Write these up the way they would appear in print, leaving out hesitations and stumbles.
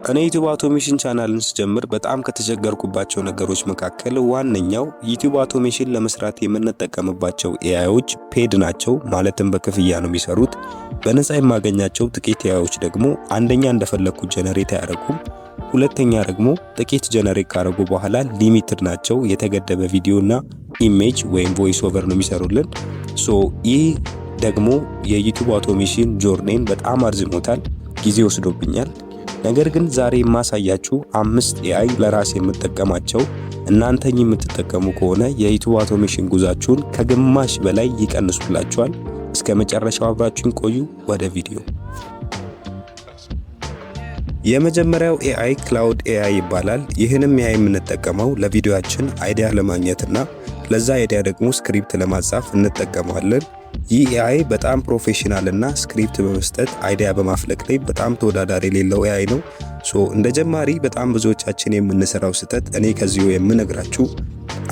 እኔ ዩቲዩብ አውቶሜሽን ቻናልን ስጀምር በጣም ከተቸገርኩባቸው ነገሮች መካከል ዋነኛው ዩቲዩብ አውቶሜሽን ለመስራት የምንጠቀምባቸው ኤአይዎች ፔድ ናቸው፣ ማለትም በክፍያ ነው የሚሰሩት። በነፃ የማገኛቸው ጥቂት ኤአይዎች ደግሞ አንደኛ እንደፈለኩት ጀነሬት አያደርጉም፣ ሁለተኛ ደግሞ ጥቂት ጀነሬት ካደረጉ በኋላ ሊሚትድ ናቸው፣ የተገደበ ቪዲዮና ኢሜጅ ወይም ቮይስ ኦቨር ነው የሚሰሩልን። ይህ ደግሞ የዩቲዩብ አውቶሜሽን ጆርኔን በጣም አርዝሞታል፣ ጊዜ ወስዶብኛል። ነገር ግን ዛሬ የማሳያችሁ 5 ኤአይ ለራሴ የምጠቀማቸው እናንተኝ የምትጠቀሙ ከሆነ የዩቲዩብ አውቶሜሽን ጉዛችሁን ከግማሽ በላይ ይቀንሱላችኋል። እስከ መጨረሻው አብራችሁን ቆዩ። ወደ ቪዲዮ። የመጀመሪያው ኤአይ ክላውድ ኤአይ ይባላል። ይህንም ኤአይ የምንጠቀመው ለቪዲዮአችን አይዲያ ለማግኘትና ለዛ አይዲያ ደግሞ ስክሪፕት ለማጻፍ እንጠቀመዋለን። ይህ ኤአይ በጣም ፕሮፌሽናል እና ስክሪፕት በመስጠት አይዲያ በማፍለቅ ላይ በጣም ተወዳዳሪ የሌለው ኤአይ ነው። እንደ ጀማሪ በጣም ብዙዎቻችን የምንሰራው ስህተት እኔ ከዚሁ የምነግራችሁ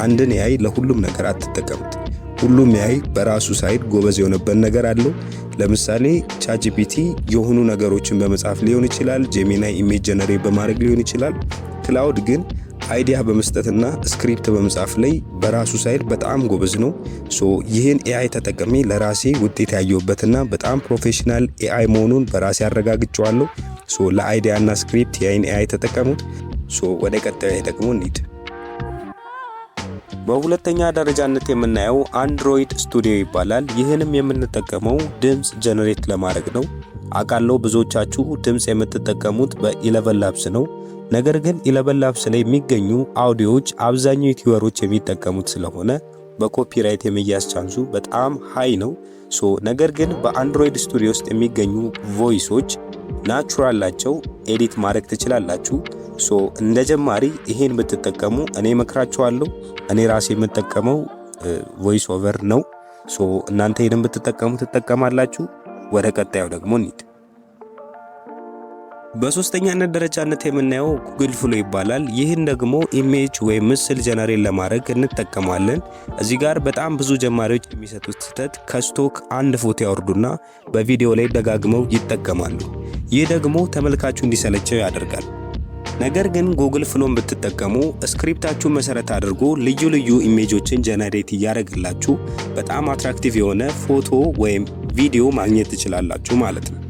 አንድን ኤአይ ለሁሉም ነገር አትጠቀሙት። ሁሉም ኤአይ በራሱ ሳይድ ጎበዝ የሆነበት ነገር አለው። ለምሳሌ ቻትጂፒቲ የሆኑ ነገሮችን በመጻፍ ሊሆን ይችላል፣ ጄሚናይ ኢሜጅ ጀነሬት በማድረግ ሊሆን ይችላል። ክላውድ ግን አይዲያ በመስጠትና ስክሪፕት በመጻፍ ላይ በራሱ ሳይድ በጣም ጎበዝ ነው። ይህን ኤአይ ተጠቅሜ ለራሴ ውጤት ያየሁበትና በጣም ፕሮፌሽናል ኤአይ መሆኑን በራሴ አረጋግጬዋለሁ። ለአይዲያና ስክሪፕት ይህን ኤአይ ተጠቀሙት። ወደ ቀጣዩ ደግሞ እንሂድ። በሁለተኛ ደረጃነት የምናየው አንድሮይድ ስቱዲዮ ይባላል። ይህንም የምንጠቀመው ድምጽ ጀነሬት ለማድረግ ነው። አውቃለሁ ብዙዎቻችሁ ድምጽ የምትጠቀሙት በኢለቨን ላብስ ነው። ነገር ግን ኢለቨን ላብስ ላይ የሚገኙ አውዲዮዎች አብዛኛው ዩቲዩበሮች የሚጠቀሙት ስለሆነ በኮፒራይት የመያዝ ቻንሱ በጣም ሃይ ነው። ነገር ግን በአንድሮይድ ስቱዲዮ ውስጥ የሚገኙ ቮይሶች ናቹራል ናቸው፣ ኤዲት ማድረግ ትችላላችሁ። እንደ ጀማሪ ይሄን ብትጠቀሙ እኔ መክራችኋለሁ። እኔ ራሴ የምጠቀመው ቮይስ ኦቨር ነው። እናንተ ይሄን ብትጠቀሙ ትጠቀማላችሁ። ወደ ቀጣዩ ደግሞ እንሂድ። በሶስተኛነት ደረጃነት የምናየው ጉግል ፍሎ ይባላል። ይህን ደግሞ ኢሜጅ ወይም ምስል ጀነሬት ለማድረግ እንጠቀማለን። እዚህ ጋር በጣም ብዙ ጀማሪዎች የሚሰጡት ስህተት ከስቶክ አንድ ፎቶ ያወርዱና በቪዲዮ ላይ ደጋግመው ይጠቀማሉ። ይህ ደግሞ ተመልካቹ እንዲሰለቸው ያደርጋል። ነገር ግን ጉግል ፍሎን ብትጠቀሙ ስክሪፕታችሁን መሰረት አድርጎ ልዩ ልዩ ኢሜጆችን ጀነሬት እያደረግላችሁ በጣም አትራክቲቭ የሆነ ፎቶ ወይም ቪዲዮ ማግኘት ትችላላችሁ ማለት ነው።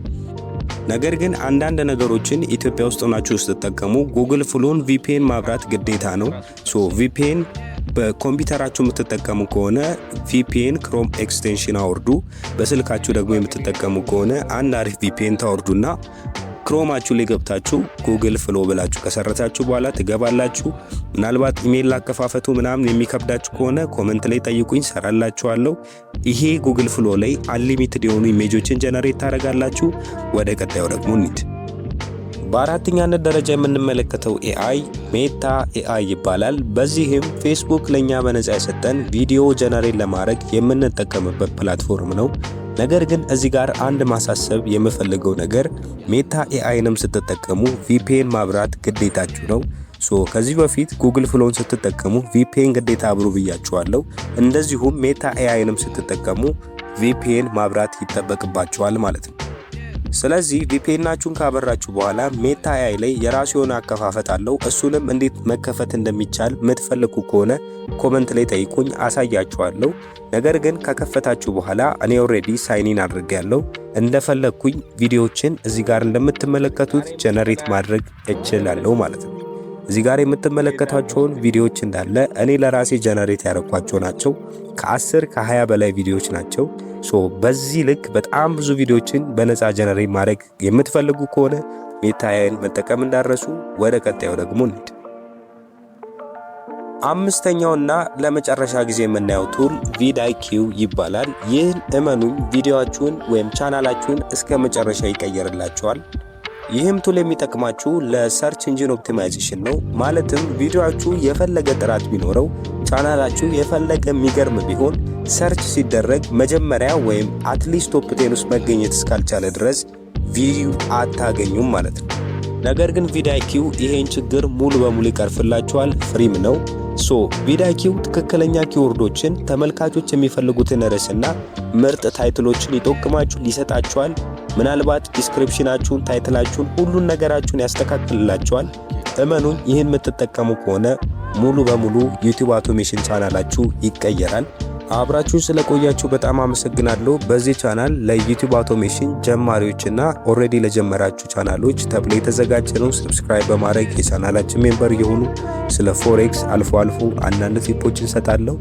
ነገር ግን አንዳንድ ነገሮችን ኢትዮጵያ ውስጥ ሆናችሁ ስትጠቀሙ ጉግል ፍሎን ቪፒኤን ማብራት ግዴታ ነው። ቪፒኤን በኮምፒውተራችሁ የምትጠቀሙ ከሆነ ቪፒኤን ክሮም ኤክስቴንሽን አውርዱ። በስልካችሁ ደግሞ የምትጠቀሙ ከሆነ አንድ አሪፍ ቪፒኤን ታወርዱና ክሮማችሁ ላይ ገብታችሁ ጉግል ፍሎ ብላችሁ ከሰረታችሁ በኋላ ትገባላችሁ። ምናልባት ኢሜል ላከፋፈቱ ምናምን የሚከብዳችሁ ከሆነ ኮሜንት ላይ ጠይቁኝ፣ ሰራላችኋለሁ። ይሄ ጉግል ፍሎ ላይ አንሊሚትድ የሆኑ ኢሜጆችን ጀነሬት ታደርጋላችሁ። ወደ ቀጣዩ ደግሞ እንሂድ። በአራተኛነት ደረጃ የምንመለከተው ኤአይ ሜታ ኤአይ ይባላል። በዚህም ፌስቡክ ለኛ በነፃ የሰጠን ቪዲዮ ጀነሬት ለማድረግ የምንጠቀምበት ፕላትፎርም ነው። ነገር ግን እዚህ ጋር አንድ ማሳሰብ የምፈልገው ነገር ሜታ ኤአይንም ስትጠቀሙ ቪፒኤን ማብራት ግዴታችሁ ነው። ከዚህ በፊት ጉግል ፍሎን ስትጠቀሙ ቪፒኤን ግዴታ አብሩ ብያችኋለሁ። እንደዚሁም ሜታ ኤአይንም ስትጠቀሙ ቪፒኤን ማብራት ይጠበቅባችኋል ማለት ነው። ስለዚህ ቪፒኤናችሁን ካበራችሁ በኋላ ሜታ ኤአይ ላይ የራሱ የሆነ አከፋፈት አለው። እሱንም እንዴት መከፈት እንደሚቻል የምትፈልጉ ከሆነ ኮመንት ላይ ጠይቁኝ፣ አሳያችኋለሁ። ነገር ግን ከከፈታችሁ በኋላ እኔ ኦሬዲ ሳይኒን አድርጌያለሁ። እንደፈለኩኝ ቪዲዮዎችን እዚህ ጋር እንደምትመለከቱት ጀነሬት ማድረግ እችላለሁ ማለት ነው። እዚህ ጋር የምትመለከታቸውን ቪዲዮዎች እንዳለ እኔ ለራሴ ጀነሬት ያደረኳቸው ናቸው። ከ10 ከ20 በላይ ቪዲዮዎች ናቸው። በዚህ ልክ በጣም ብዙ ቪዲዮዎችን በነፃ ጀነሬት ማድረግ የምትፈልጉ ከሆነ ሜታ ኤአይን መጠቀም እንዳረሱ። ወደ ቀጣዩ ደግሞ እንሂድ። አምስተኛውና ለመጨረሻ ጊዜ የምናየው ቱል ቪድአይኪው ይባላል። ይህን እመኑኝ ቪዲዮአችሁን ወይም ቻናላችሁን እስከ መጨረሻ ይቀየርላችኋል። ይህም ቱል የሚጠቅማችሁ ለሰርች ኢንጂን ኦፕቲማይዜሽን ነው። ማለትም ቪዲዮአችሁ የፈለገ ጥራት ቢኖረው ቻናላችሁ የፈለገ የሚገርም ቢሆን ሰርች ሲደረግ መጀመሪያ ወይም አትሊስት ቶፕ 10 ውስጥ መገኘት እስካልቻለ ድረስ ቪዲዮ አታገኙም ማለት ነው። ነገር ግን ቪድአይኪው ይሄን ችግር ሙሉ በሙሉ ይቀርፍላችኋል። ፍሪም ነው። ቪድአይኪው ትክክለኛ ኪወርዶችን ተመልካቾች የሚፈልጉትን ርዕስና ምርጥ ታይትሎችን ይጠቁማችሁ ሊሰጣችኋል። ምናልባት ዲስክሪፕሽናችሁን፣ ታይትላችሁን፣ ሁሉን ነገራችሁን ያስተካክልላችኋል። እመኑን፣ ይህን የምትጠቀሙ ከሆነ ሙሉ በሙሉ ዩቲዩብ አውቶሜሽን ቻናላችሁ ይቀየራል። አብራችሁን ስለቆያችሁ በጣም አመሰግናለሁ። በዚህ ቻናል ለዩቲዩብ አውቶሜሽን ጀማሪዎችና ኦልሬዲ ለጀመራችሁ ቻናሎች ተብሎ የተዘጋጀ ነው። ሰብስክራይብ በማድረግ የቻናላችን ሜምበር የሆኑ ስለ ፎሬክስ አልፎ አልፎ አንዳንድ ቲፖችን እንሰጣለሁ።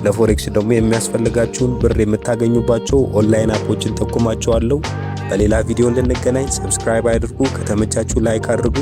ለፎሬክስ ደግሞ የሚያስፈልጋችሁን ብር የምታገኙባቸው ኦንላይን አፖችን ጠቁማችኋለሁ። በሌላ ቪዲዮ እንድንገናኝ ሰብስክራይብ አድርጉ። ከተመቻችሁ ላይክ አድርጉ።